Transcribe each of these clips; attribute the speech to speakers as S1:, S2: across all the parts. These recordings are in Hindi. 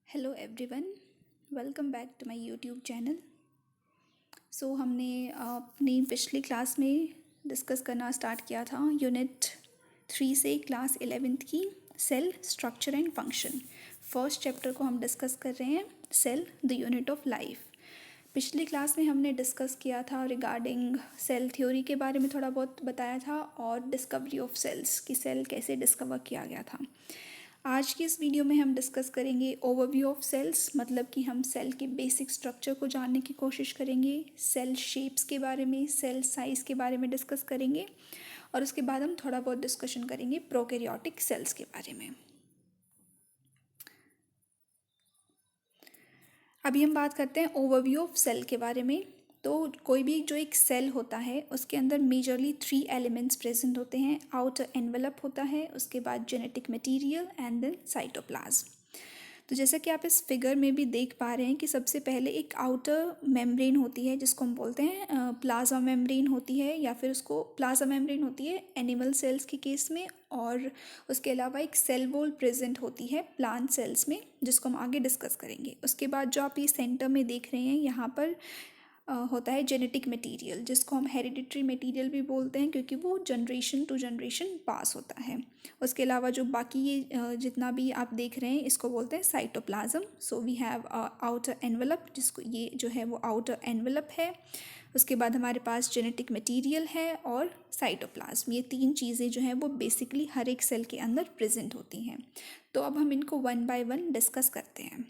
S1: Hello everyone, welcome back to my YouTube channel. हमने अपनी पिछली क्लास में डिस्कस करना स्टार्ट किया था यूनिट 3 से क्लास 11th की cell structure and function. First chapter को हम डिस्कस कर रहे हैं, cell the unit of life. पिछली क्लास में हमने डिस्कस किया था रिगार्डिंग सेल थ्योरी के बारे में, थोड़ा बहुत बताया था, और डिस्कवरी ऑफ सेल्स कि सेल कैसे डिस्कवर किया गया था। आज की इस वीडियो में हम डिस्कस करेंगे ओवरव्यू ऑफ सेल्स, मतलब कि हम सेल के बेसिक स्ट्रक्चर को जानने की कोशिश करेंगे, सेल शेप्स के बारे में, सेल साइज़ के बारे में डिस्कस करेंगे, और उसके बाद हम थोड़ा बहुत डिस्कशन करेंगे प्रोकैरियोटिक सेल्स के बारे में। अभी हम बात करते हैं ओवरव्यू ऑफ सेल के बारे में। तो कोई भी जो एक सेल होता है उसके अंदर मेजरली 3 एलिमेंट्स प्रेजेंट होते हैं। आउटर एनवेलप होता है, उसके बाद genetic material and then cytoplasm. तो जैसा कि आप इस फिगर में भी देख पा रहे हैं कि सबसे पहले एक आउटर मेम्ब्रेन होती है जिसको हम बोलते हैं प्लाज्मा मेम्ब्रेन होती है, या फिर उसको प्लाज्मा मेम्ब्रेन होती है एनिमल सेल्स के केस में, और उसके अलावा एक सेल वॉल प्रेजेंट होती है प्लांट सेल्स में, जिसको हम आगे डिस्कस करेंगे। उसके बाद जो आप ये सेंटर में देख रहे हैं यहाँ पर होता है जेनेटिक मटेरियल, जिसको हम हेरिडिटरी मटेरियल भी बोलते हैं क्योंकि वो जनरेशन टू जनरेशन पास होता है। उसके अलावा जो बाकी ये जितना भी आप देख रहे हैं इसको बोलते हैं cytoplasm. So we have outer envelope, जिसको ये जो है वो आउटर एनवेलप है। उसके बाद हमारे पास जेनेटिक मटेरियल है और साइटोप्लाज्म। ये 3 चीज़ें जो हैं वो बेसिकली हर एक सेल के अंदर प्रेजेंट होती हैं। तो अब हम इनको वन बाय वन डिस्कस करते हैं।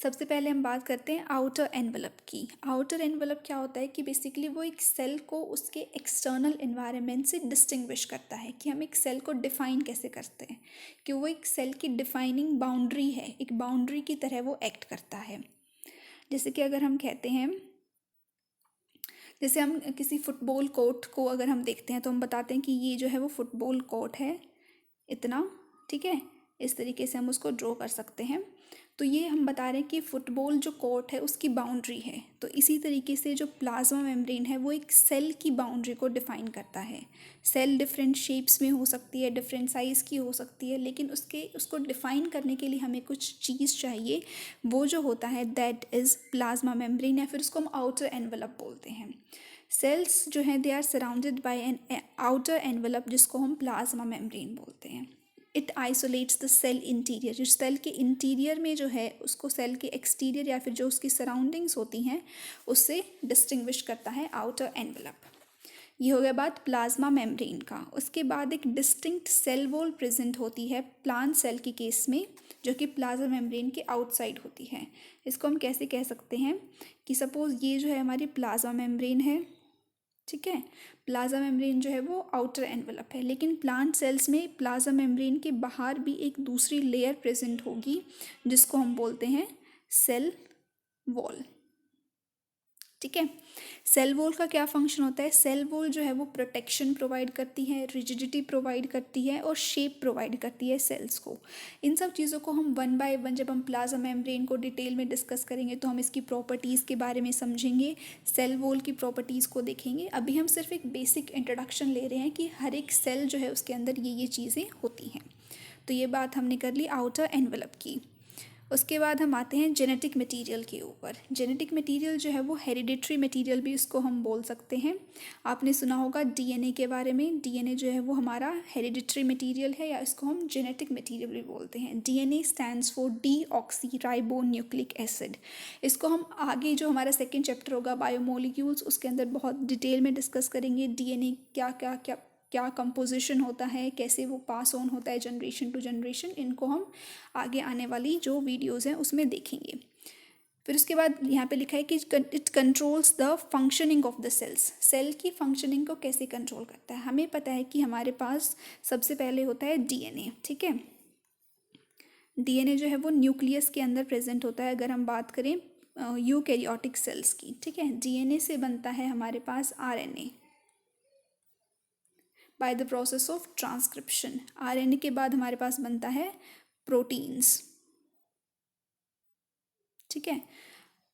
S1: सबसे पहले हम बात करते हैं आउटर एनवेलप की। आउटर एनवेलप क्या होता है कि बेसिकली वो एक सेल को उसके एक्सटर्नल एनवायरनमेंट से डिस्टिंग्विश करता है, कि हम एक सेल को डिफाइन कैसे करते हैं, कि वो एक सेल की डिफाइनिंग बाउंड्री है, एक बाउंड्री की तरह वो एक्ट करता है। जैसे कि अगर हम कहते हैं, जैसे हम किसी फुटबॉल कोर्ट को अगर हम देखते हैं तो हम बताते हैं कि ये जो है वो फुटबॉल कोर्ट है इतना, ठीक है, इस तरीके से हम उसको ड्रॉ कर सकते हैं। तो ये हम बता रहे हैं कि फुटबॉल जो कोर्ट है उसकी बाउंड्री है। तो इसी तरीके से जो प्लाज्मा मेम्ब्रेन है वो एक सेल की बाउंड्री को डिफाइन करता है। सेल डिफरेंट शेप्स में हो सकती है, डिफरेंट साइज़ की हो सकती है, लेकिन उसको डिफाइन करने के लिए हमें कुछ चीज़ चाहिए। वो जो होता है दैट इज़ प्लाज्मा मेम्ब्रेन, या फिर उसको हम आउटर एनवेलप बोलते हैं। सेल्स जो हैं they are surrounded by an outer envelope, जिसको हम प्लाज्मा मेम्ब्रेन बोलते हैं। It isolates the cell interior, जो सेल के इंटीरियर में जो है उसको सेल के एक्सटीरियर या फिर जो उसकी सराउंडिंग्स होती हैं उससे डिस्टिंग्विश करता है आउटर एनवेलप। ये हो गया बात प्लाज्मा मेम्ब्रेन का। उसके बाद एक डिस्टिंक्ट सेल वॉल प्रेजेंट होती है प्लांट सेल के केस में, जो कि प्लाज्मा मेम्ब्रेन के आउटसाइड होती है। इसको हम कैसे कह सकते हैं कि सपोज़ ये जो है हमारी प्लाज्मा मेम्ब्रेन है, ठीक है, प्लाज्मा मेम्ब्रेन जो है वो आउटर एनवेलप है, लेकिन प्लांट सेल्स में प्लाज्मा मेम्ब्रेन के बाहर भी एक दूसरी लेयर प्रेजेंट होगी जिसको हम बोलते हैं सेल वॉल, ठीक है। सेल वॉल का क्या फंक्शन होता है? सेल वॉल जो है वो प्रोटेक्शन प्रोवाइड करती है, रिजिडिटी प्रोवाइड करती है और शेप प्रोवाइड करती है सेल्स को। इन सब चीज़ों को हम वन बाय वन जब हम प्लाज्मा मेम्ब्रेन को डिटेल में डिस्कस करेंगे तो हम इसकी प्रॉपर्टीज़ के बारे में समझेंगे, सेल वॉल की प्रॉपर्टीज़ को देखेंगे। अभी हम सिर्फ एक बेसिक इंट्रोडक्शन ले रहे हैं कि हर एक सेल जो है उसके अंदर ये चीज़ें होती हैं। तो ये बात हमने कर ली आउटर एनवेलप की। उसके बाद हम आते हैं जेनेटिक मटेरियल के ऊपर। जेनेटिक मटेरियल जो है वो हेरिडिटरी मटेरियल भी इसको हम बोल सकते हैं। आपने सुना होगा डीएनए के बारे में। डीएनए जो है वो हमारा हेरिडिटरी मटेरियल है, या इसको हम जेनेटिक मटेरियल भी बोलते हैं। DNA stands for deoxy ribo nucleic acid. इसको हम आगे जो हमारा सेकेंड चैप्टर होगा बायोमोलिक्यूल्स, उसके अंदर बहुत डिटेल में डिस्कस करेंगे। डीएनए क्या क्या क्या क्या कंपोजिशन होता है, कैसे वो पास ऑन होता है जनरेशन टू जनरेशन, इनको हम आगे आने वाली जो वीडियोस हैं उसमें देखेंगे। फिर उसके बाद यहाँ पे लिखा है कि it controls the functioning of the cells. Cell की फंक्शनिंग को कैसे कंट्रोल करता है? हमें पता है कि हमारे पास सबसे पहले होता है डीएनए, ठीक है। डीएनए जो है वो न्यूक्लियस के अंदर प्रेजेंट होता है। अगर हम बात करें यूकैरियोटिक सेल्स की, ठीक है, डीएनए से बनता है हमारे पास RNA by the process of transcription. RNA के बाद हमारे पास बनता है प्रोटीन्स, ठीक है।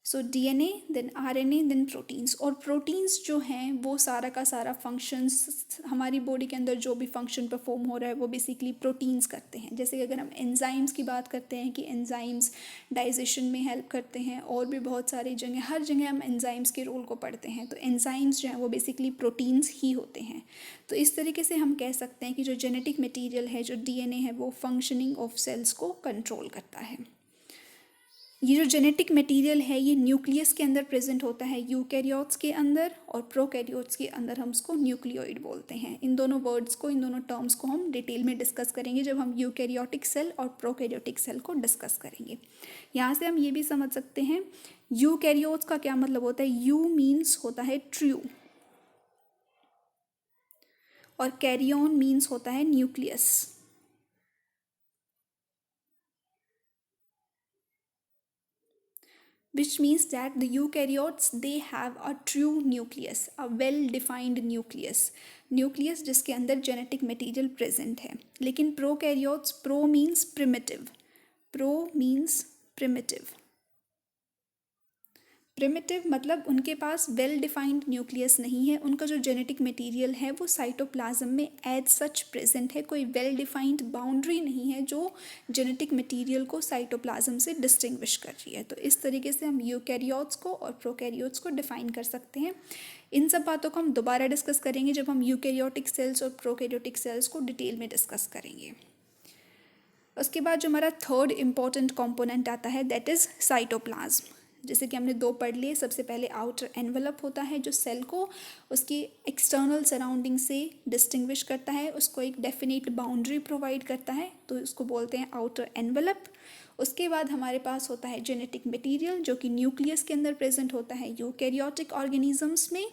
S1: So DNA then RNA then proteins. और प्रोटीन्स जो हैं वो सारा का सारा फंक्शंस, हमारी बॉडी के अंदर जो भी फंक्शन परफॉर्म हो रहा है वो बेसिकली प्रोटीन्स करते हैं। जैसे कि अगर हम एंजाइम्स की बात करते हैं कि एंजाइम्स डाइजेशन में हेल्प करते हैं, और भी बहुत सारी जगह, हर जगह हम एंजाइम्स के रोल को पढ़ते हैं, तो एंजाइम्स जो हैं वो बेसिकली प्रोटीन्स ही होते हैं। तो इस तरीके से हम कह सकते हैं कि जो जेनेटिक मटीरियल है, जो डीएनए है, वो फंक्शनिंग ऑफ सेल्स को कंट्रोल करता है। ये जो जेनेटिक मटेरियल है ये न्यूक्लियस के अंदर प्रेजेंट होता है, यूकैरियोट्स के अंदर, और प्रोकैरियोट्स के अंदर हम उसको न्यूक्लियोइड बोलते हैं। इन दोनों वर्ड्स को, इन दोनों टर्म्स को हम डिटेल में डिस्कस करेंगे जब हम यूकैरियोटिक सेल और प्रोकैरियोटिक सेल को डिस्कस करेंगे। यहाँ से हम ये भी समझ सकते हैं यूकैरियोट्स का क्या मतलब होता है। यू मीन्स होता है ट्रू, और कैरियन मीन्स होता है nucleus. Which means that the eukaryotes, they have a true nucleus, a well defined nucleus, nucleus जिसके अंदर genetic material present है। लेकिन prokaryotes, pro means primitive, pro means primitive, primitive मतलब उनके पास वेल डिफाइंड न्यूक्लियस नहीं है, उनका जो जेनेटिक मटेरियल है वो साइटोप्लाज्म में एज सच प्रेजेंट है, कोई वेल डिफाइंड बाउंड्री नहीं है जो जेनेटिक मटेरियल को साइटोप्लाज्म से डिस्टिंग्विश कर रही है। तो इस तरीके से हम यूकैरियोट्स को और प्रोकैरियोट्स को डिफाइन कर सकते हैं। इन सब बातों को हम दोबारा डिस्कस करेंगे जब हम यूकैरियोटिक सेल्स और प्रोकैरियोटिक सेल्स को डिटेल में डिस्कस करेंगे। उसके बाद जो हमारा थर्ड इम्पॉर्टेंट कॉम्पोनेंट आता है दैट इज़ साइटोप्लाज्म। जैसे कि हमने दो पढ़ लिए, सबसे पहले आउटर एनवलप होता है जो सेल को उसकी एक्सटर्नल सराउंडिंग से डिस्टिंग्विश करता है, उसको एक डेफिनेट बाउंड्री प्रोवाइड करता है, तो उसको बोलते हैं आउटर एनवलप। उसके बाद हमारे पास होता है जेनेटिक मटेरियल जो कि न्यूक्लियस के अंदर प्रेजेंट होता है यूकैरियोटिक ऑर्गेनिजम्स में।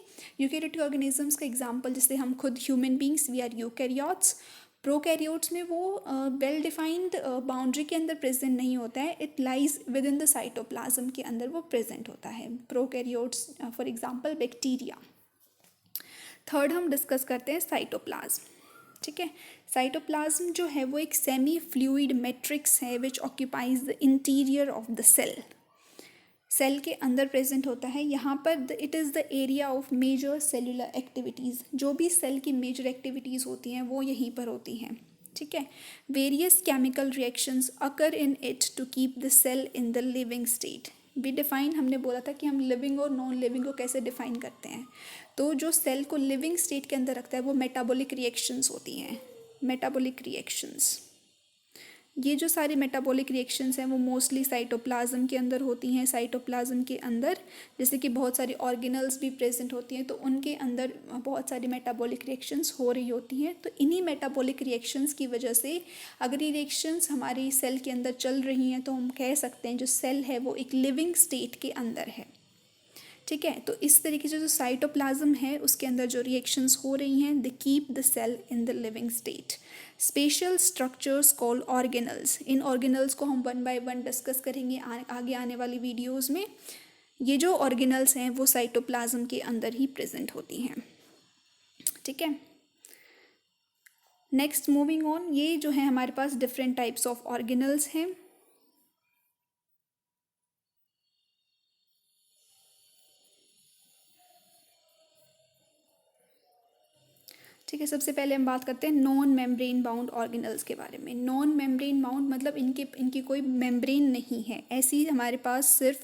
S1: यूकैरियोटिक ऑर्गेनिजम्स का एग्जाम्पल जैसे हम खुद human beings, we are eukaryotes. Prokaryotes में वो वेल डिफाइंड बाउंड्री के अंदर प्रेजेंट नहीं होता है, it lies with in the cytoplasm के अंदर वो प्रेजेंट होता है। Prokaryotes for example bacteria. Third हम डिस्कस करते हैं साइटोप्लाज्म। ठीक है, साइटोप्लाज्म जो है वो एक सेमी फ्लूइड मैट्रिक्स है which occupies the interior of the cell. Cell के अंदर प्रेजेंट होता है। यहाँ पर it is the area of major cellular activities, जो भी सेल की मेजर एक्टिविटीज़ होती हैं वो यहीं पर होती हैं। ठीक है, various chemical reactions occur in it to keep the cell in the living state. भी डिफाइन हमने बोला था कि हम लिविंग और नॉन लिविंग को कैसे डिफाइन करते हैं, तो जो सेल को लिविंग स्टेट के अंदर रखता है वो मेटाबॉलिक रिएक्शंस होती हैं। मेटाबॉलिक रिएक्शंस, ये जो सारी मेटाबॉलिक रिएक्शंस हैं वो मोस्टली साइटोप्लाज्म के अंदर होती हैं। साइटोप्लाज्म के अंदर जैसे कि बहुत सारी ऑर्गेनल्स भी प्रेजेंट होती हैं, तो उनके अंदर बहुत सारी मेटाबॉलिक रिएक्शंस हो रही होती हैं। तो इन्हीं मेटाबॉलिक रिएक्शंस की वजह से अगर ये रिएक्शंस हमारी सेल के अंदर चल रही हैं तो हम कह सकते हैं जो सेल है वो एक लिविंग स्टेट के अंदर है। ठीक है, तो इस तरीके से जो साइटोप्लाज्म है उसके अंदर जो रिएक्शंस हो रही हैं, they keep the cell in the living state. Special structures called organelles, इन ऑर्गेनल्स को हम वन बाय वन डिस्कस करेंगे आगे आने वाली वीडियोस में। ये जो ऑर्गेनल्स हैं वो साइटोप्लाज्म के अंदर ही प्रेजेंट होती हैं। ठीक है, नेक्स्ट मूविंग ऑन, ये जो है हमारे पास डिफरेंट टाइप्स ऑफ ऑर्गेनल्स हैं। ठीक है, सबसे पहले हम बात करते हैं नॉन मेम्ब्रेन बाउंड ऑर्गेनल्स के बारे में। नॉन मेम्ब्रेन बाउंड मतलब इनकी कोई मेम्ब्रेन नहीं है। ऐसी हमारे पास सिर्फ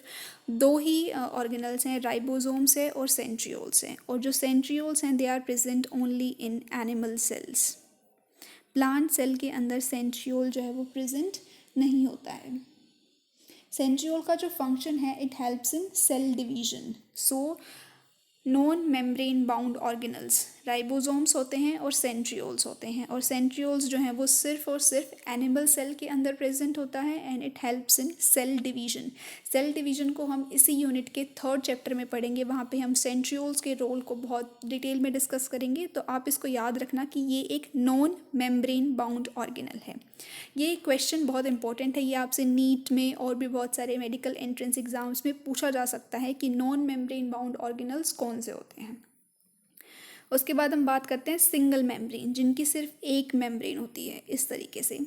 S1: दो ही ऑर्गेनल्स हैं, राइबोसोम्स है और सेंट्रियोल्स हैं। और जो सेंट्रियोल्स हैं they are present only in animal cells. Plant cell के अंदर सेंट्रियोल जो है वो प्रेजेंट नहीं होता है। सेंट्रियोल का जो फंक्शन है it helps in cell division. So non membrane bound organelles ribosomes होते हैं और सेंट्रियोल्स होते हैं। और सेंट्रियोल्स जो हैं वो सिर्फ और सिर्फ एनिमल सेल के अंदर प्रेजेंट होता है and it helps in cell division. Cell division को हम इसी यूनिट के थर्ड चैप्टर में पढ़ेंगे, वहाँ पे हम सेंट्रियोल्स के रोल को बहुत डिटेल में डिस्कस करेंगे। तो आप इसको याद रखना कि ये एक नॉन मेम्ब्रेन बाउंड ऑर्गेनल है। ये क्वेश्चन बहुत इंपॉर्टेंट है, ये आपसे नीट में और भी बहुत सारे मेडिकल एंट्रेंस एग्जाम्स में पूछा जा सकता है कि नॉन मेम्ब्रेन बाउंड ऑर्गेनल्स कौन से होते हैं। उसके बाद हम बात करते हैं सिंगल मेम्ब्रेन, जिनकी सिर्फ एक मेम्ब्रेन होती है। इस तरीके से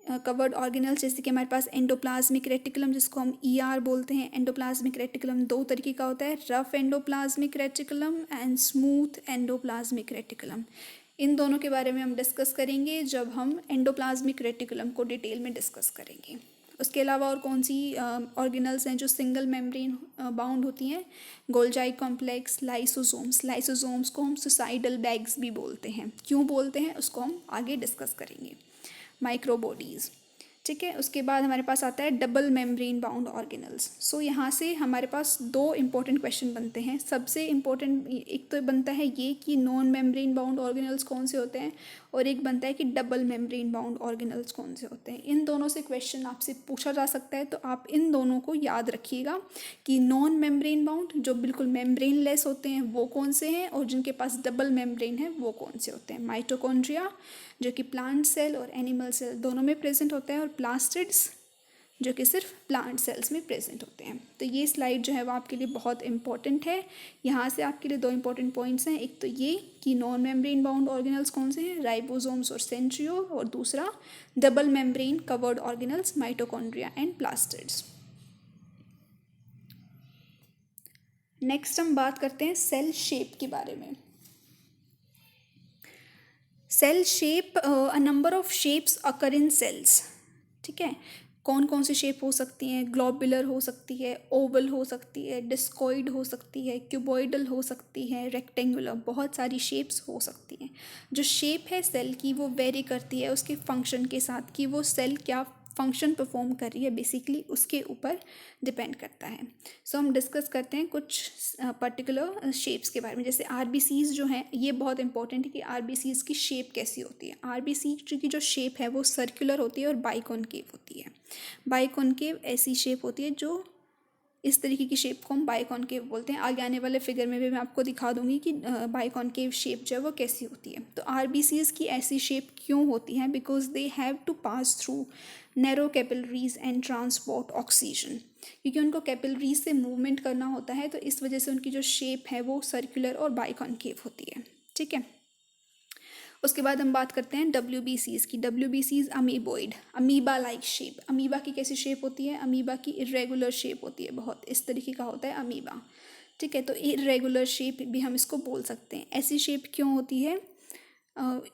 S1: कवर्ड ऑर्गेनल्स जैसे कि हमारे पास एंडोप्लाज्मिक रेटिकुलम जिसको हम ईआर बोलते हैं। एंडोप्लाज्मिक रेटिकुलम दो तरीके का होता है, rough endoplasmic reticulum and smooth endoplasmic reticulum. इन दोनों के बारे में हम डिस्कस करेंगे जब हम एंडोप्लाज्मिक रेटिकुलम को डिटेल में डिस्कस करेंगे। उसके अलावा और कौन सी ऑर्गेनल्स हैं जो सिंगल मेम्ब्रेन बाउंड होती हैं? गोल्जाई कॉम्प्लेक्स, लाइसोसोम्स। लाइसोसोम्स को हम सुसाइडल बैग्स भी बोलते हैं। क्यों बोलते हैं उसको हम आगे डिस्कस करेंगे। माइक्रोबॉडीज़, ठीक है। उसके बाद हमारे पास आता है डबल मेम्ब्रेन बाउंड ऑर्गेनल्स। सो यहाँ से हमारे पास दो इंपॉर्टेंट क्वेश्चन बनते हैं। सबसे इम्पोर्टेंट एक तो बनता है ये कि नॉन मेम्ब्रेन बाउंड ऑर्गेनल्स कौन से होते हैं, और एक बनता है कि डबल मेम्ब्रेन बाउंड ऑर्गेनल्स कौन से होते हैं। इन दोनों से क्वेश्चन आपसे पूछा जा सकता है, तो आप इन दोनों को याद रखिएगा कि नॉन मेम्ब्रेन बाउंड जो बिल्कुल मेम्ब्रेन लेस होते हैं वो कौन से हैं, और जिनके पास डबल मेम्ब्रेन है वो कौन से होते हैं। माइटोकॉन्ड्रिया जो कि प्लांट सेल और एनिमल सेल दोनों में प्रेजेंट होता है, और प्लास्टिड्स जो कि सिर्फ प्लांट सेल्स में प्रेजेंट होते हैं। तो ये स्लाइड जो है वो आपके लिए बहुत इंपॉर्टेंट है। यहाँ से आपके लिए दो इंपॉर्टेंट पॉइंट्स हैं, एक तो ये कि नॉन मेम्ब्रेन बाउंड ऑर्गेनल्स कौन से हैं, राइबोसोम्स और सेंट्रियोल, और दूसरा double membrane covered organelles mitochondria and plastids. Next हम बात करते हैं सेल शेप के बारे में। Cell shape, a number of shapes occur in cells, ठीक है। कौन कौन सी शेप हो सकती हैं? ग्लोबुलर हो सकती है, ओवल हो सकती है, डिस्कॉइड हो सकती है, क्यूबॉइडल हो सकती है, रेक्टेंगुलर, बहुत सारी शेप्स हो सकती हैं। जो शेप है सेल की वो वेरी करती है उसके फंक्शन के साथ, कि वो सेल क्या फंक्शन परफॉर्म कर रही है, बेसिकली उसके ऊपर डिपेंड करता है। सो हम डिस्कस करते हैं कुछ पर्टिकुलर शेप्स के बारे में। जैसे आरबीसीज जो हैं, ये बहुत इंपॉर्टेंट है कि आरबीसीज की शेप कैसी होती है। आरबीसी की जो शेप है वो सर्कुलर होती है और बाइकॉनकेव होती है। बाइकॉनकेव ऐसी शेप होती है जो, इस तरीके की शेप को हम बाइकॉनकेव बोलते हैं। आगे आने वाले फिगर में भी मैं आपको दिखा दूंगी कि बाइकॉनकेव शेप जो है वो कैसी होती है। तो आरबीसीज की ऐसी शेप क्यों होती है? Because they have to pass through narrow capillaries and transport oxygen, क्योंकि उनको कैपिलरीज से मूवमेंट करना होता है, तो इस वजह से उनकी जो शेप है वो सर्कुलर और बाइकॉनकेव होती है, ठीक है। उसके बाद हम बात करते हैं WBCs की। WBCs amoeboid, amoeba like shape. Amoeba की कैसी शेप होती है? अमीबा की इरेगुलर शेप होती है, बहुत इस तरीके का होता है अमीबा, ठीक है। तो इरेगुलर शेप भी हम इसको बोल सकते हैं। ऐसी शेप क्यों होती है?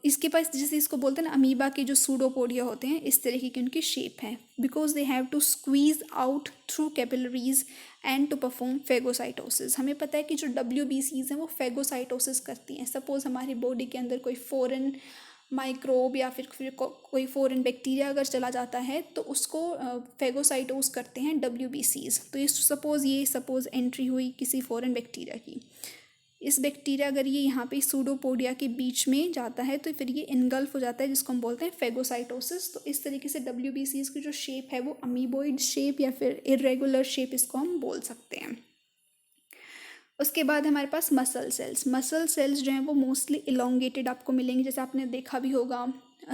S1: इसके पास, जैसे इसको बोलते हैं ना, अमीबा के जो सूडोपोडिया होते हैं, इस तरीके की उनकी शेप है। Because they have to squeeze out through capillaries and to perform phagocytosis. हमें पता है कि जो WBCs हैं वो फेगोसाइटोसिस करती हैं। सपोज हमारी बॉडी के अंदर कोई फॉरेन माइक्रोब या फिर कोई फॉरेन बैक्टीरिया अगर चला जाता है तो उसको फेगोसाइटोस करते हैं WBCs। तो ये सपोज एंट्री हुई किसी फॉरेन बैक्टीरिया की, इस बैक्टीरिया अगर ये यहाँ पे सूडोपोडिया के बीच में जाता है तो फिर ये इनगल्फ हो जाता है, जिसको हम बोलते हैं फेगोसाइटोसिस। तो इस तरीके से WBCs की जो शेप है वो अमीबोइड शेप या फिर इरेगुलर शेप इसको हम बोल सकते हैं। उसके बाद हमारे पास मसल सेल्स जो हैं वो मोस्टली इलोंगेटेड आपको मिलेंगे। जैसे आपने देखा भी होगा,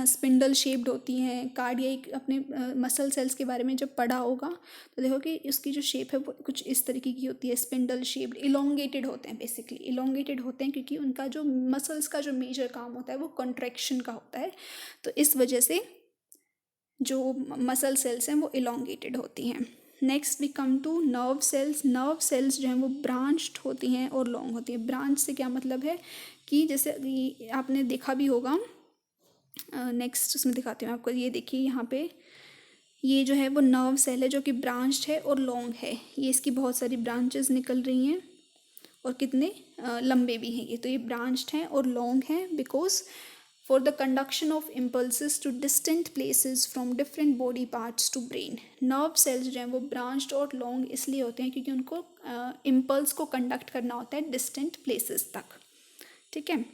S1: स्पिंडल शेप्ड होती हैं। कार्डियक अपने मसल सेल्स के बारे में जब पढ़ा होगा तो देखो कि इसकी जो शेप है वो कुछ इस तरीके की होती है, स्पिंडल शेप्ड। इलोंगेटेड होते हैं, बेसिकली इलोंगेटेड होते हैं क्योंकि उनका जो मसल्स का जो मेजर काम होता है वो कंट्रैक्शन का होता है। तो इस वजह से जो मसल सेल्स हैं वो इलोंगेटेड होती हैं। Next we come to nerve cells जो हैं वो ब्रांच्ड होती हैं और लॉन्ग होती हैं। ब्रांच से क्या मतलब है कि जैसे आपने देखा भी होगा, नेक्स्ट उसमें दिखाती हूँ आपको। ये देखिए यहाँ पे ये जो है वो नर्व सेल है जो कि ब्रांच्ड है और लॉन्ग है। ये इसकी बहुत सारी ब्रांचेस निकल रही हैं और कितने लंबे भी हैं ये। तो ये ब्रांच्ड हैं और लॉन्ग हैं because for the conduction of impulses to distant places from different body parts to brain। Nerve cells जो हैं वो ब्रांच्ड और लॉन्ग इसलिए होते हैं क्योंकि उनको इम्पल्स को कंडक्ट करना होता है डिस्टेंट प्लेसेस तक, ठीक है।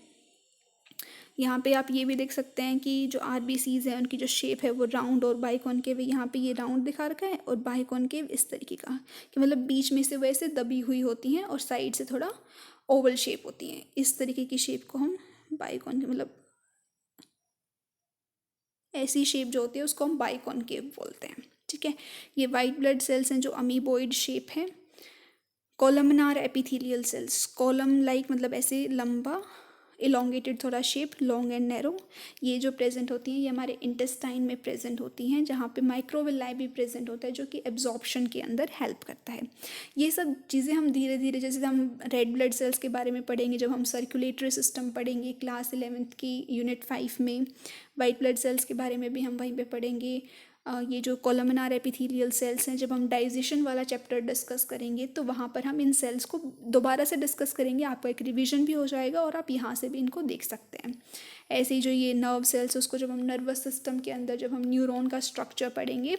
S1: यहाँ पे आप ये भी देख सकते हैं कि जो RBCs है उनकी जो शेप है वो राउंड और बाइकॉनकेव। यहाँ पे ये राउंड दिखा रखा है और बाइकॉनकेव इस तरीके का, कि मतलब बीच में से वैसे दबी हुई होती हैं और साइड से थोड़ा ओवल शेप होती हैं। इस तरीके की शेप को हम बाइकॉनकेव, मतलब ऐसी शेप जो होती है उसको हम बाइकॉनकेव बोलते हैं, ठीक है। ये वाइट ब्लड सेल्स हैं जो अमीबोइड शेप है। Columnar epithelial cells, column like मतलब ऐसे लंबा इलोंगेटेड थोड़ा शेप, लॉन्ग एंड नैरो, ये जो प्रेजेंट होती हैं ये हमारे इंटेस्टाइन में प्रेजेंट होती हैं, जहाँ पे माइक्रोविलाई भी प्रेजेंट होता है जो कि एब्जॉर्प्शन के अंदर हेल्प करता है। ये सब चीज़ें हम धीरे धीरे, जैसे हम रेड ब्लड सेल्स के बारे में पढ़ेंगे जब हम सर्कुलेटरी सिस्टम पढ़ेंगे क्लास 11th की यूनिट 5 में, वाइट ब्लड सेल्स के बारे में भी हम वहीं पे पढ़ेंगे। ये जो कोलमनार एपिथेलियल सेल्स हैं, जब हम डाइजेशन वाला चैप्टर डिस्कस करेंगे तो वहाँ पर हम इन सेल्स को दोबारा से डिस्कस करेंगे, आपका एक रिवीजन भी हो जाएगा और आप यहाँ से भी इनको देख सकते हैं। ऐसे ही जो ये नर्व सेल्स, उसको जब हम नर्वस सिस्टम के अंदर जब हम न्यूरॉन का स्ट्रक्चर पढ़ेंगे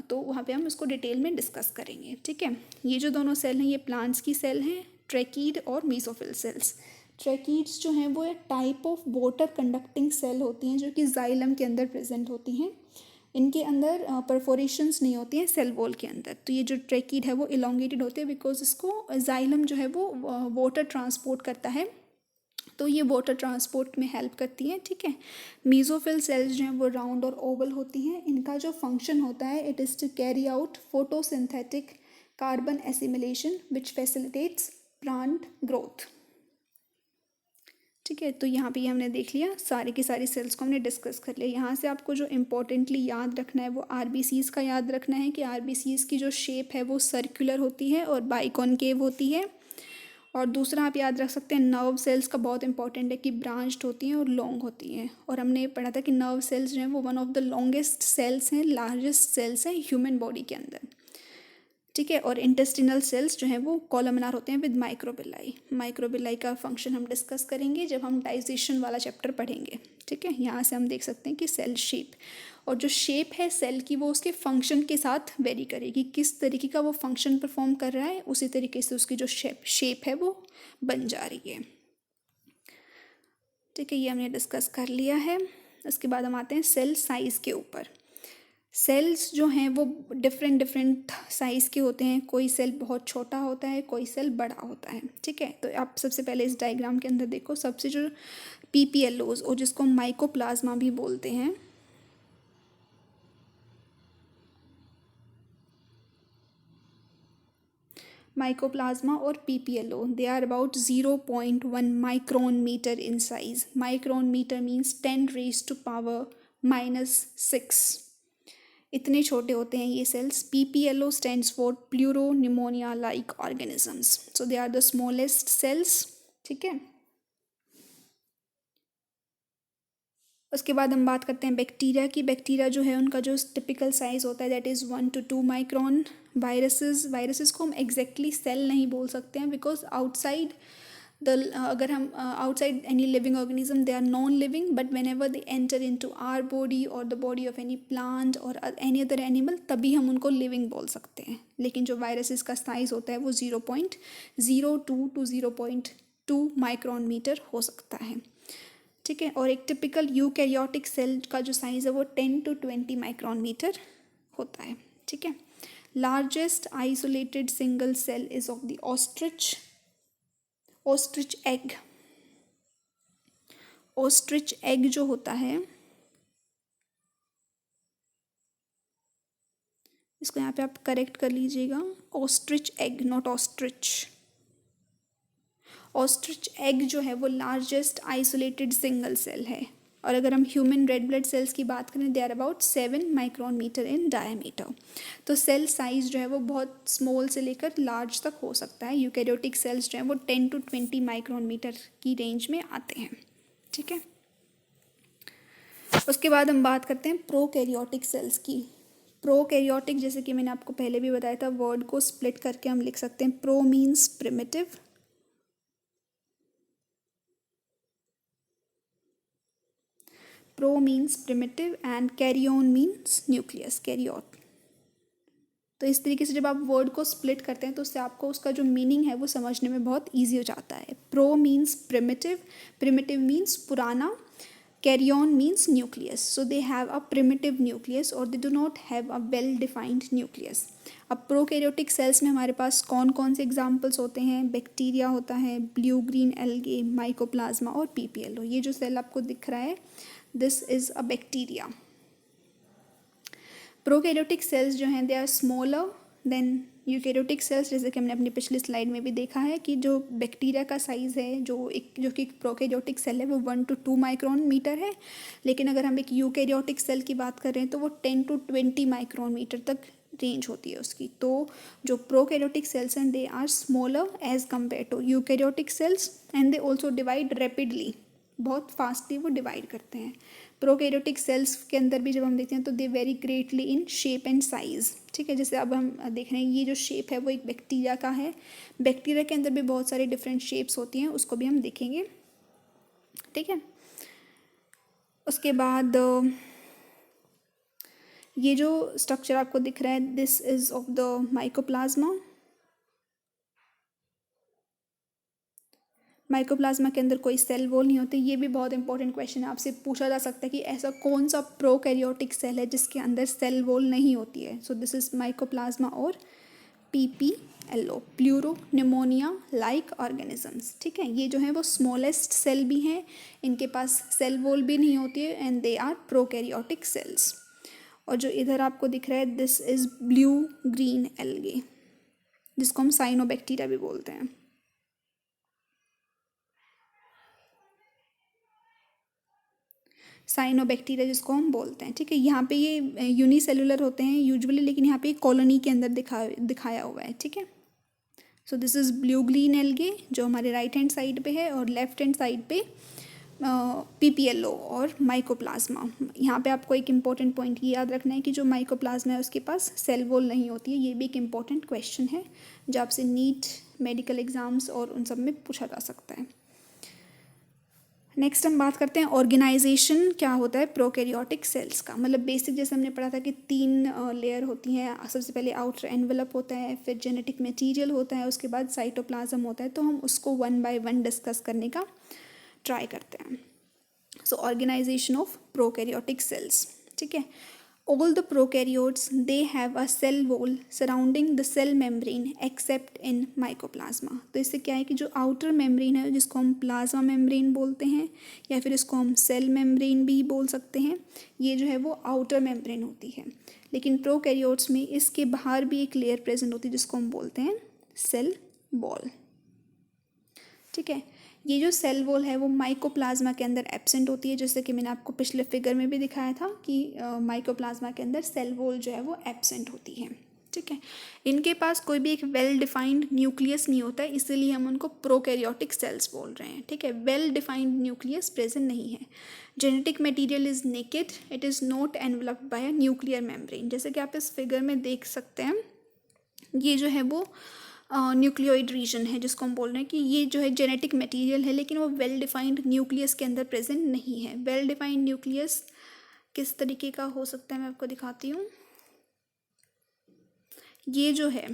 S1: तो वहाँ पे हम उसको डिटेल में डिस्कस करेंगे, ठीक है। ये जो दोनों सेल हैं ये प्लांट्स की सेल हैं, ट्रैकीड और मेसोफिल सेल्स। ट्रैकीड्स जो हैं वो एक type of water conducting cell होती हैं जो कि जाइलम के अंदर प्रेजेंट होती हैं। इनके अंदर परफोरेशंस नहीं होती हैं सेल वॉल के अंदर। तो ये जो ट्रैकीड है वो इलोंगेटेड होते हैं बिकॉज इसको जाइलम जो है वो वाटर ट्रांसपोर्ट करता है, तो ये वाटर ट्रांसपोर्ट में हेल्प करती हैं, ठीक है। मीजोफिल सेल्स जो हैं वो राउंड और ओवल होती हैं। इनका जो फंक्शन होता है it is to carry out photosynthetic carbon assimilation which facilitates plant growth, ठीक है। तो यहाँ पे हमने देख लिया, सारी की सारी सेल्स को हमने डिस्कस कर लिया। यहाँ से आपको जो इम्पोर्टेंटली याद रखना है वो आरबीसीज़ का याद रखना है कि आरबीसीज़ की जो शेप है वो सर्कुलर होती है और बाइकॉनकेव होती है। और दूसरा आप याद रख सकते हैं नर्व सेल्स का बहुत इंपॉर्टेंट है कि ब्रांच्ड होती हैं और लॉन्ग होती हैं। और हमने पढ़ा था कि नर्व सेल्स जो हैं वो one of the longest sales हैं, लार्जेस्ट सेल्स हैं ह्यूमन बॉडी के अंदर, ठीक है। और इंटेस्टिनल सेल्स जो हैं वो कॉलमनार होते हैं विद माइक्रोबिलाई। माइक्रोबिलाई का फंक्शन हम डिस्कस करेंगे जब हम डाइजेशन वाला चैप्टर पढ़ेंगे, ठीक है। यहाँ से हम देख सकते हैं कि सेल शेप, और जो शेप है सेल की वो उसके फंक्शन के साथ वेरी करेगी, किस तरीके का वो फंक्शन परफॉर्म कर रहा है उसी तरीके से उसकी जो शेप है वो बन जा रही है, ठीक है। ये हमने डिस्कस कर लिया है। उसके बाद हम आते हैं सेल साइज़ के ऊपर। सेल्स जो हैं वो डिफरेंट साइज़ के होते हैं, कोई सेल बहुत छोटा होता है, कोई सेल बड़ा होता है, ठीक है। तो आप सबसे पहले इस डायग्राम के अंदर देखो, सबसे जो पीपीएलओज और जिसको माइकोप्लाज्मा भी बोलते हैं, माइकोप्लाज्मा और PPLO, they are about 0.1 micron metre in size. Micron metre means 10⁻⁻⁶, इतने छोटे होते हैं ये cells. PPLO stands for pleuro pneumonia like organisms, so they are the smallest cells, ठीक है। उसके बाद हम बात करते हैं बैक्टीरिया की। बैक्टीरिया जो है उनका जो टिपिकल साइज़ होता है that is 1 to 2 micron. Viruses को हम एग्जैक्टली सेल नहीं बोल सकते हैं बिकॉज आउटसाइड द, अगर हम outside any living organism they are non living, but whenever they enter into our body और the body of any plant और एनी अदर एनिमल, तभी हम उनको लिविंग बोल सकते हैं। लेकिन जो वायरसेस का साइज़ होता है वो 0.02 to 0.2 माइक्रोन मीटर हो सकता है, ठीक है। और एक टिपिकल यूकैरियोटिक सेल का जो साइज़ है वो 10 to 20 माइक्रोन मीटर होता है, ठीक है। Largest isolated single cell is of the ostrich egg. Ostrich egg जो होता है, इसको यहाँ पे आप करेक्ट कर लीजिएगा, ostrich egg not ostrich. Ostrich egg जो है वो लार्जेस्ट आइसोलेटेड सिंगल सेल है। और अगर हम ह्यूमन रेड ब्लड सेल्स की बात करें they are about 7 micron metre in diameter. तो सेल साइज जो है वो बहुत स्मॉल से लेकर लार्ज तक हो सकता है। यूकैरियोटिक सेल्स जो है वो 10 to 20 माइक्रोन मीटर की रेंज में आते हैं, ठीक है। उसके बाद हम बात करते हैं प्रोकैरियोटिक सेल्स की। प्रोकैरियोटिक, जैसे कि मैंने आपको पहले भी बताया था, वर्ड को स्प्लिट करके हम लिख सकते हैं। Pro means primitive, pro means primitive and karyon means nucleus, karyote. तो इस तरीके से जब आप वर्ड को स्प्लिट करते हैं तो उससे आपको उसका जो मीनिंग है वो समझने में बहुत ईजी हो जाता है। Pro means primitive, primitive means पुराना, karyon means nucleus. So they have a primitive nucleus और they do not have a well defined nucleus. अब प्रोकैरियोटिक सेल्स में हमारे पास कौन कौन से एग्जाम्पल्स होते हैं? बैक्टीरिया होता है, ब्लू ग्रीन एल्गे, माइकोप्लाज्मा और पीपीएलओ। ये जो सेल आपको दिख रहा है this is a bacteria. Prokaryotic cells जो हैं they are smaller than eukaryotic cells, जैसे कि हमने अपनी पिछली स्लाइड में भी देखा है कि जो बैक्टीरिया का साइज़ है, जो कि प्रोकैरियोटिक सेल है, वो 1 to 2 माइक्रोन मीटर है। लेकिन अगर हम एक यूकेरियोटिक सेल की बात कर रहे हैं तो वो 10 to 20 माइक्रोन मीटर तक रेंज होती है उसकी। तो जो प्रोकैरियोटिक सेल्स हैं they are smaller as compare to eukaryotic cells, and they also divide rapidly, बहुत फास्टली वो डिवाइड करते हैं। प्रोकैरियोटिक सेल्स के अंदर भी जब हम देखते हैं तो they vary greatly in shape and size, ठीक है। जैसे अब हम देख रहे हैं ये जो शेप है वो एक बैक्टीरिया का है। बैक्टीरिया के अंदर भी बहुत सारी डिफरेंट शेप्स होती हैं, उसको भी हम देखेंगे, ठीक है। उसके बाद ये जो स्ट्रक्चर आपको दिख रहा है, this is of the mycoplasma. Mycoplasma के अंदर कोई सेल वॉल नहीं होते। ये भी बहुत इंपॉर्टेंट क्वेश्चन है, आपसे पूछा जा सकता है कि ऐसा कौन सा प्रोकैरियोटिक सेल है जिसके अंदर सेल वॉल नहीं होती है। सो दिस इज माइकोप्लाज्मा और PPLO, pleuro pneumonia like organisms, ठीक है। ये जो है वो स्मॉलेस्ट सेल भी हैं, इनके पास सेल वॉल भी नहीं होती है, and they are prokaryotic cells. और जो इधर आपको दिख रहा है this is blue green algae, जिसको हम साइनोबैक्टीरिया भी बोलते हैं। साइनोबैक्टीरिया जिसको हम बोलते हैं, ठीक है। यहाँ पे ये यूनिसेलुलर होते हैं यूजुअली, लेकिन यहाँ पे कॉलोनी के अंदर दिखाया हुआ है, ठीक है। So this is blue green algae जो हमारे राइट हैंड साइड पे है, और लेफ्ट हैंड साइड पे PPLO और माइकोप्लाज्मा। यहाँ पे आपको एक इम्पॉर्टेंट पॉइंट ये याद रखना है कि जो माइकोप्लाज्मा है उसके पास सेल वॉल नहीं होती है। ये भी एक इम्पॉर्टेंट क्वेश्चन है जो आपसे नीट, मेडिकल एग्जाम्स और उन सब में पूछा जा सकता है। नेक्स्ट हम बात करते हैं ऑर्गेनाइजेशन क्या होता है प्रोकैरियोटिक सेल्स का। मतलब बेसिक जैसे हमने पढ़ा था कि 3 लेयर होती हैं। सबसे पहले आउटर एनवेलप होता है, फिर जेनेटिक मटेरियल होता है, उसके बाद साइटोप्लाज्म होता है। तो हम उसको 1 by 1 डिस्कस करने का ट्राई करते हैं। सो ऑर्गेनाइजेशन ऑफ प्रोकैरियोटिक सेल्स, ठीक है। All the prokaryotes they have a cell wall surrounding the cell membrane except in mycoplasma। तो इससे क्या है कि जो आउटर मेम्ब्रेन है जिसको हम प्लाज्मा मेम्ब्रेन बोलते हैं, या फिर इसको हम सेल मेम्ब्रेन भी बोल सकते हैं, ये जो है वो आउटर मेम्ब्रेन होती है। लेकिन प्रोकैरियोट्स में इसके बाहर भी एक लेयर प्रेजेंट होती है जिसको हम बोलते हैं सेल वॉल, ठीक है। ये जो सेल वॉल है वो माइकोप्लाज्मा के अंदर एब्सेंट होती है, जैसे कि मैंने आपको पिछले फिगर में भी दिखाया था कि माइकोप्लाज्मा के अंदर सेल वॉल जो है वो एब्सेंट होती है, ठीक है। इनके पास कोई भी एक वेल डिफाइंड न्यूक्लियस नहीं होता है, इसीलिए हम उनको प्रोकैरियोटिक सेल्स बोल रहे हैं, ठीक है। वेल डिफाइंड न्यूक्लियस प्रेजेंट नहीं है। Genetic material is naked, it is not enveloped by a nuclear membrane. जैसे कि आप इस फिगर में देख सकते हैं, ये जो है वो न्यूक्लियोइड रीजन है जिसको हम बोल रहे हैं कि ये जो है जेनेटिक मटेरियल है, लेकिन वो वेल डिफाइंड न्यूक्लियस के अंदर प्रेजेंट नहीं है। वेल डिफाइंड न्यूक्लियस किस तरीके का हो सकता है मैं आपको दिखाती हूँ। ये जो है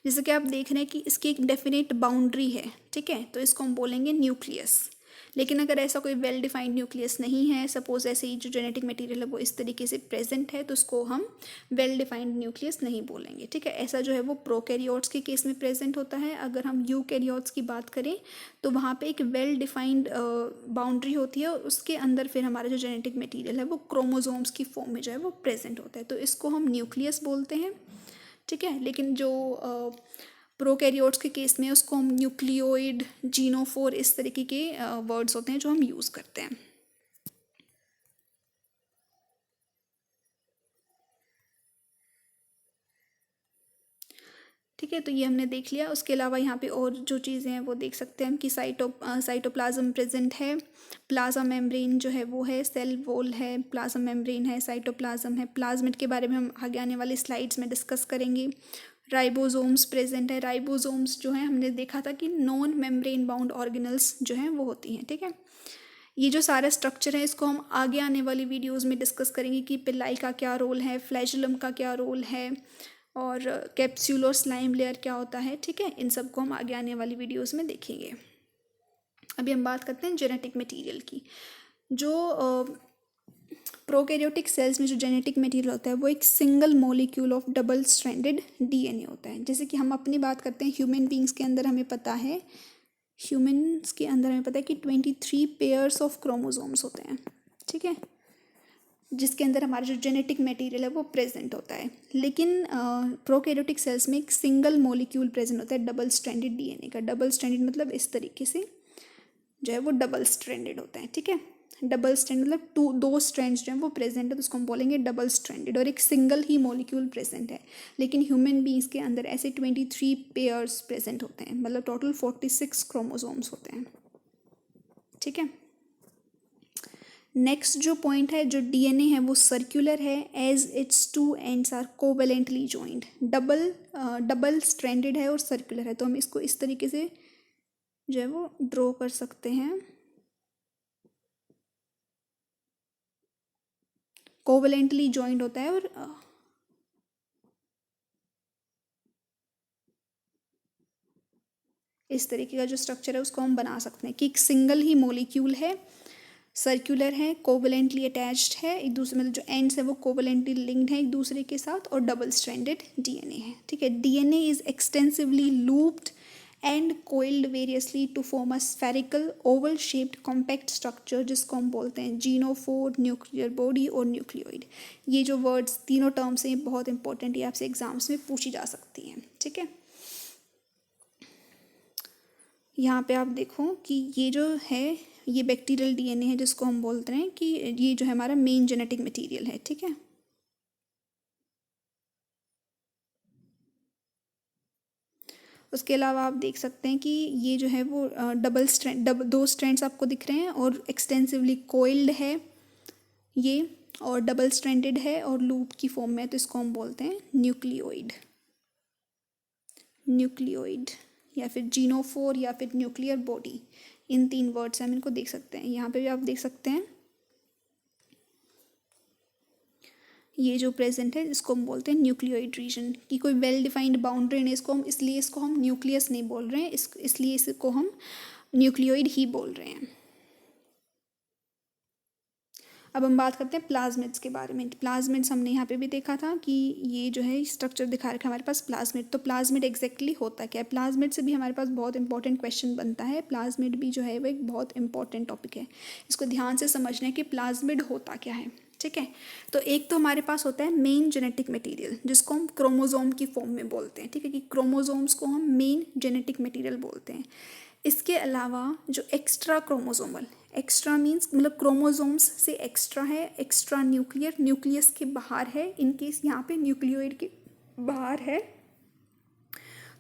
S1: जैसे कि आप देख रहे हैं कि इसकी एक डेफिनेट बाउंड्री है, ठीक है, तो इसको हम बोलेंगे न्यूक्लियस। लेकिन अगर ऐसा कोई वेल डिफाइंड न्यूक्लियस नहीं है, सपोज ऐसे ही जो जेनेटिक मटेरियल है वो इस तरीके से प्रेजेंट है, तो उसको हम वेल डिफाइंड न्यूक्लियस नहीं बोलेंगे, ठीक है। ऐसा जो है वो प्रोकैरियोट्स के केस में प्रेजेंट होता है। अगर हम यूकैरियोट्स की बात करें तो वहाँ पे एक वेल डिफाइंड बाउंड्री होती है, और उसके अंदर फिर हमारा जो जेनेटिक मटीरियल है वो क्रोमोजोम्स की फॉर्म में जो है वो प्रेजेंट होता है, तो इसको हम न्यूक्लियस बोलते हैं, ठीक है। लेकिन जो प्रोकैरियोट्स के केस में उसको हम न्यूक्लियोइड, जीनोफोर, इस तरीके के वर्ड्स होते हैं जो हम यूज़ करते हैं। ठीक है, तो ये हमने देख लिया। उसके अलावा यहाँ पे और जो चीज़ें हैं वो देख सकते हैं हम कि साइटोप्लाज्म प्रेजेंट है, प्लाज्मा मेम्ब्रेन जो है वो है, सेल वॉल है, प्लाज्मा मेम्ब्रेन है, साइटोप्लाज्म है। प्लाज्मिड के बारे में हम आगे आने वाली स्लाइड्स में डिस्कस करेंगे। राइबोसोम्स प्रेजेंट है। राइबोसोम्स जो है हमने देखा था कि नॉन मेम्ब्रेन बाउंड ऑर्गेनल्स जो हैं वो होती हैं, ठीक है। ये जो सारा स्ट्रक्चर है इसको हम आगे आने वाली वीडियोस में डिस्कस करेंगे कि पिलाई का क्या रोल है, फ्लैजुलम का क्या रोल है, और कैप्सूल और स्लाइम लेयर क्या होता है, ठीक है। इन सब को हम आगे आने वाली वीडियोस में देखेंगे। अभी हम बात करते हैं जेनेटिक मटेरियल की। जो प्रोकैरियोटिक सेल्स में जो जेनेटिक मटेरियल होता है वो एक single molecule of double stranded DNA होता है। जैसे कि हम अपनी बात करते हैं ह्यूमन बींग्स के अंदर हमें पता है, कि 23 पेयर्स ऑफ क्रोमोसोम्स होते हैं, ठीक है। जिसके अंदर हमारा जो जेनेटिक मटेरियल है वो प्रेजेंट होता है। लेकिन प्रोकैरियोटिक सेल्स में एक सिंगल मॉलिक्यूल प्रेजेंट होता है डबल स्ट्रैंडेड डीएनए का। डबल स्ट्रैंडेड मतलब इस तरीके से जो है वो डबल स्ट्रैंडेड होता है, ठीक है। डबल स्ट्रैंड मतलब दो स्ट्रैंड्स जो हैं वो प्रेजेंट है, तो उसको हम बोलेंगे डबल स्ट्रैंडेड, और एक सिंगल ही मॉलिक्यूल प्रेजेंट है। लेकिन ह्यूमन बींग्स के अंदर ऐसे 23 पेयर्स प्रेजेंट होते हैं, मतलब टोटल 46 क्रोमोसोम्स होते हैं, ठीक है। नेक्स्ट जो पॉइंट है, जो डीएनए है वो सर्कुलर है as its two ends are covalently joined. Double stranded है और सर्कुलर है, तो हम इसको इस तरीके से जो है वो ड्रॉ कर सकते हैं। कोवेलेंटली जॉइंड होता है, और इस तरीके का जो स्ट्रक्चर है उसको हम बना सकते हैं कि एक सिंगल ही मॉलिक्यूल है, सर्कुलर है, कोवेलेंटली अटैच्ड है एक दूसरे, मतलब जो एंड्स है वो कोवेलेंटली लिंक्ड है एक दूसरे के साथ, और डबल स्ट्रैंडेड डीएनए है, ठीक है। DNA is extensively looped and coiled variously to form a spherical oval shaped compact structure, जिसको हम बोलते हैं जीनोफोर, न्यूक्लियर बॉडी और न्यूक्लियोइड। ये जो वर्ड्स तीनों टर्म्स हैं ये बहुत इंपॉर्टेंट, ये आपसे एग्जाम्स में पूछी जा सकती हैं, ठीक है। यहाँ पे आप देखो कि ये जो है ये बैक्टीरियल डीएनए है, जिसको हम बोलते हैं कि ये जो है हमारा मेन जेनेटिक मटेरियल है, ठीक है। उसके अलावा आप देख सकते हैं कि ये जो है वो दो स्ट्रैंड्स आपको दिख रहे हैं, और एक्सटेंसिवली कोइल्ड है ये, और डबल स्ट्रैंडेड है और लूप की फॉर्म में है, तो इसको हम बोलते हैं न्यूक्लियोइड। न्यूक्लियोइड या फिर जीनोफोर या फिर न्यूक्लियर बॉडी, इन तीन वर्ड से हम इनको देख सकते हैं। यहाँ पे भी आप देख सकते हैं ये जो प्रेजेंट है इसको हम बोलते हैं न्यूक्लियोइड रीजन, की कोई वेल डिफाइंड बाउंड्री नहीं इसको हम, इसलिए इसको हम न्यूक्लियस नहीं बोल रहे हैं, इसलिए इसको हम न्यूक्लियोइड ही बोल रहे हैं। अब हम बात करते हैं प्लाज्मिड्स के बारे में। प्लाज्मिड्स हमने यहाँ पे भी देखा था कि ये जो है स्ट्रक्चर दिखा रखा है हमारे पास प्लाज्मिड। तो प्लाज्मिड एग्जैक्टली होता क्या है? प्लाज्मिड से भी हमारे पास बहुत इंपॉर्टेंट क्वेश्चन बनता है। प्लाज्मिड भी जो है वो एक बहुत इंपॉर्टेंट टॉपिक है, इसको ध्यान से समझना है कि प्लाज्मिड होता क्या है, ठीक है। तो एक तो हमारे पास होता है मेन जेनेटिक मटेरियल, जिसको हम क्रोमोजोम की फॉर्म में बोलते हैं, ठीक है, कि क्रोमोजोम्स को हम मेन जेनेटिक मटेरियल बोलते हैं। इसके अलावा जो एक्स्ट्रा क्रोमोजोमल, एक्स्ट्रा मीन्स मतलब क्रोमोजोम्स से एक्स्ट्रा है, एक्स्ट्रा न्यूक्लियर, न्यूक्लियस के बाहर है, इन केस यहाँ पे न्यूक्लियोइड के बाहर है,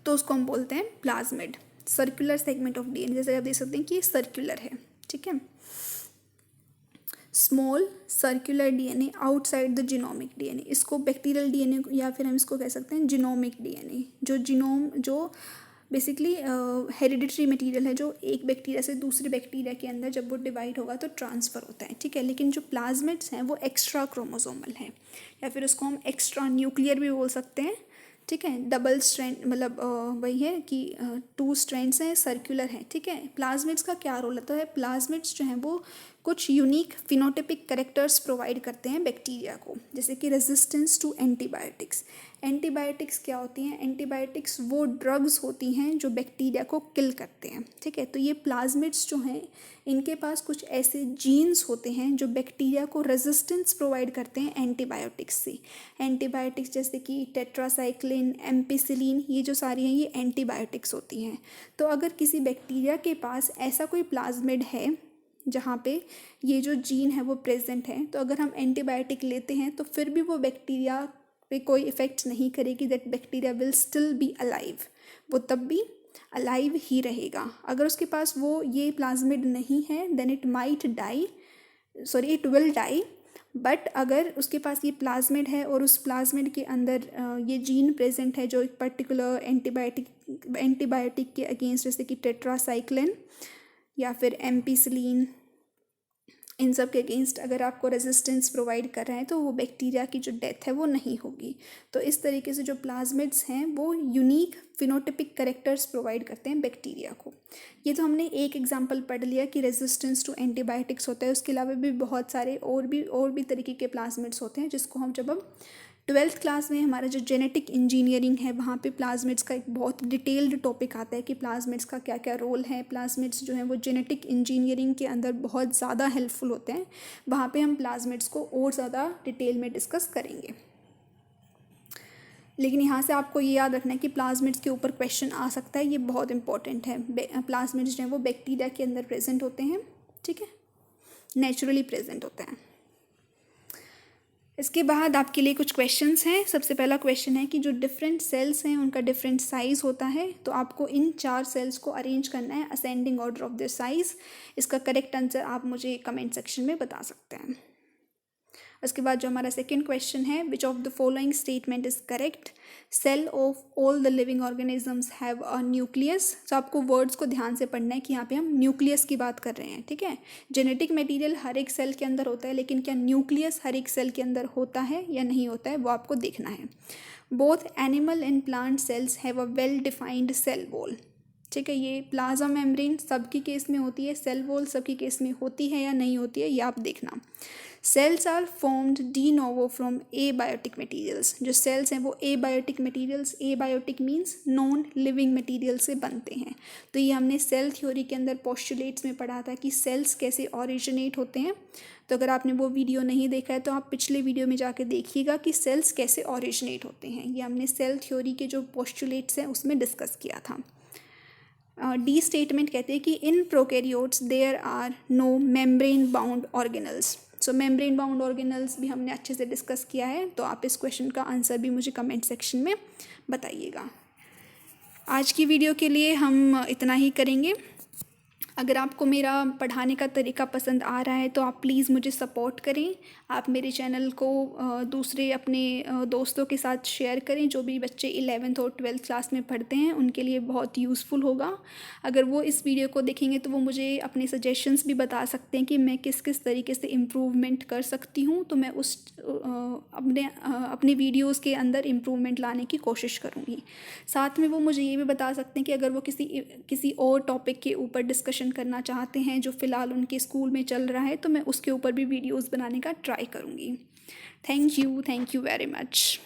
S1: तो उसको हम बोलते हैं plasmid. Circular segment of DNA, जैसे आप देख सकते हैं कि ये सर्कुलर है, ठीक है। Small circular DNA outside the genomic DNA, इसको बैक्टीरियल डीएनए या फिर हम इसको कह सकते हैं जीनोमिक डीएनए। जो बेसिकली हेरिडिटरी मटेरियल है, जो एक बैक्टीरिया से दूसरे बैक्टीरिया के अंदर जब वो डिवाइड होगा तो ट्रांसफ़र होता है, ठीक है। लेकिन जो प्लाज्मिड्स हैं वो एक्स्ट्रा क्रोमोसोमल है, या फिर उसको हम एक्स्ट्रा न्यूक्लियर भी बोल सकते हैं, ठीक है। डबल स्ट्रैंड मतलब वही है कि 2 स्ट्रैंड्स हैं, सर्कुलर हैं, ठीक है। प्लाज्मिड्स का क्या रोल होता है? प्लाज्मिड्स जो हैं वो कुछ यूनिक फिनोटिपिक करेक्टर्स प्रोवाइड करते हैं बैक्टीरिया को, जैसे कि रेजिस्टेंस टू एंटीबायोटिक्स। एंटीबायोटिक्स क्या होती हैं? एंटीबायोटिक्स वो ड्रग्स होती हैं जो बैक्टीरिया को किल करते हैं, ठीक है। तो ये प्लाज्मिड्स जो हैं इनके पास कुछ ऐसे जीन्स होते हैं जो बैक्टीरिया को रेजिस्टेंस प्रोवाइड करते हैं एंटीबायोटिक्स से। एंटीबायोटिक्स जैसे कि टेट्रासाइक्लिन, एम्पिसिलिन, ये जो सारी हैं ये एंटीबायोटिक्स होती हैं। तो अगर किसी बैक्टीरिया के पास ऐसा कोई प्लाज्मिड है जहाँ पे ये जो जीन है वो प्रेजेंट है, तो अगर हम एंटीबायोटिक लेते हैं तो फिर भी वो बैक्टीरिया पे कोई इफ़ेक्ट नहीं करेगी, that bacteria will still be alive, वो तब भी अलाइव ही रहेगा। अगर उसके पास वो ये प्लाज्मिड नहीं है then it might die, sorry it will die. But अगर उसके पास ये प्लाज्मिड है और उस प्लाज्मिड के अंदर ये जीन प्रेजेंट है जो एक पर्टिकुलर एंटीबायोटिक के अगेंस्ट, जैसे कि टेट्रासाइक्लिन या फिर एम्पिसिलिन, इन सब के अगेंस्ट अगर आपको रेजिस्टेंस प्रोवाइड कर रहे हैं तो वो बैक्टीरिया की जो डेथ है वो नहीं होगी। तो इस तरीके से जो प्लाज्मिड्स हैं वो यूनिक फिनोटिपिक करेक्टर्स प्रोवाइड करते हैं बैक्टीरिया को। ये तो हमने एक एग्जांपल पढ़ लिया कि रेजिस्टेंस टू एंटीबायोटिक्स होता है, उसके अलावा भी बहुत सारे और भी तरीके के प्लाज्मिड्स होते हैं जिसको हम जब हम ट्वेल्थ क्लास में हमारा जो जेनेटिक इंजीनियरिंग है वहाँ पे प्लाज्मिड्स का एक बहुत डिटेल्ड टॉपिक आता है कि प्लाज्मिड्स का क्या क्या रोल है। प्लाज्मिड्स जो हैं वो जेनेटिक इंजीनियरिंग के अंदर बहुत ज़्यादा हेल्पफुल होते हैं। वहाँ पे हम प्लाज्मिड्स को और ज़्यादा डिटेल में डिस्कस करेंगे। लेकिन यहाँ से आपको ये याद रखना है कि प्लाज्मिड्स के ऊपर क्वेश्चन आ सकता है, ये बहुत इंपॉर्टेंट है। प्लाज्मिड्स जो हैं वो बैक्टीरिया के अंदर प्रेजेंट होते हैं, ठीक है, नेचुरली प्रेजेंट होते हैं। इसके बाद आपके लिए कुछ क्वेश्चंस हैं। सबसे पहला क्वेश्चन है कि जो डिफरेंट सेल्स हैं उनका डिफरेंट साइज़ होता है, तो आपको इन 4 सेल्स को अरेंज करना है ascending order of their size. इसका करेक्ट आंसर आप मुझे कमेंट सेक्शन में बता सकते हैं। उसके बाद जो हमारा सेकंड क्वेश्चन है, which of the following statement is correct? Cell of all the living organisms have a nucleus. तो आपको वर्ड्स को ध्यान से पढ़ना है कि यहाँ पे हम न्यूक्लियस की बात कर रहे हैं, ठीक है। जेनेटिक मटेरियल हर एक सेल के अंदर होता है, लेकिन क्या न्यूक्लियस हर एक सेल के अंदर होता है या नहीं होता है, वो आपको देखना है। Both animal and plant cells have a well defined cell wall, ठीक है। ये प्लाज्मा मेम्ब्रेन सबकी केस में होती है, सेल वॉल सबकी केस में होती है या नहीं होती है, ये आप देखना। Cells are formed de novo from abiotic materials. जो सेल्स हैं वो abiotic materials, abiotic means non living material से बनते हैं। तो ये हमने सेल थ्योरी के अंदर पोस्टुलेट्स में पढ़ा था कि सेल्स कैसे ऑरिजिनेट होते हैं। तो अगर आपने वो वीडियो नहीं देखा है तो आप पिछले वीडियो में जाके देखिएगा कि सेल्स कैसे ऑरिजिनेट होते हैं। ये हमने सेल थ्योरी के जो पोस्टुलेट्स हैं उसमें डिस्कस किया था। डी स्टेटमेंट कहते हैं कि in prokaryotes there are no membrane bound organelles. So membrane bound organelles भी हमने अच्छे से डिस्कस किया है, तो आप इस क्वेश्चन का आंसर भी मुझे कमेंट सेक्शन में बताइएगा। आज की वीडियो के लिए हम इतना ही करेंगे। अगर आपको मेरा पढ़ाने का तरीका पसंद आ रहा है तो आप प्लीज़ मुझे सपोर्ट करें। आप मेरे चैनल को दूसरे अपने दोस्तों के साथ शेयर करें। जो भी बच्चे 11th और 12th क्लास में पढ़ते हैं उनके लिए बहुत यूज़फुल होगा। अगर वो इस वीडियो को देखेंगे तो वो मुझे अपने सजेशंस भी बता सकते हैं कि मैं किस किस तरीके से इम्प्रूवमेंट कर सकती हूँ, तो मैं उस अपने वीडियोज़ के अंदर इम्प्रूवमेंट लाने की कोशिश करूँगी। साथ में वो मुझे ये भी बता सकते हैं कि अगर वो किसी और टॉपिक के ऊपर डिस्कशन करना चाहते हैं जो फ़िलहाल उनके स्कूल में चल रहा है, तो मैं उसके ऊपर भी वीडियोज़ बनाने का ट्राई करूँगी। Thank you very much.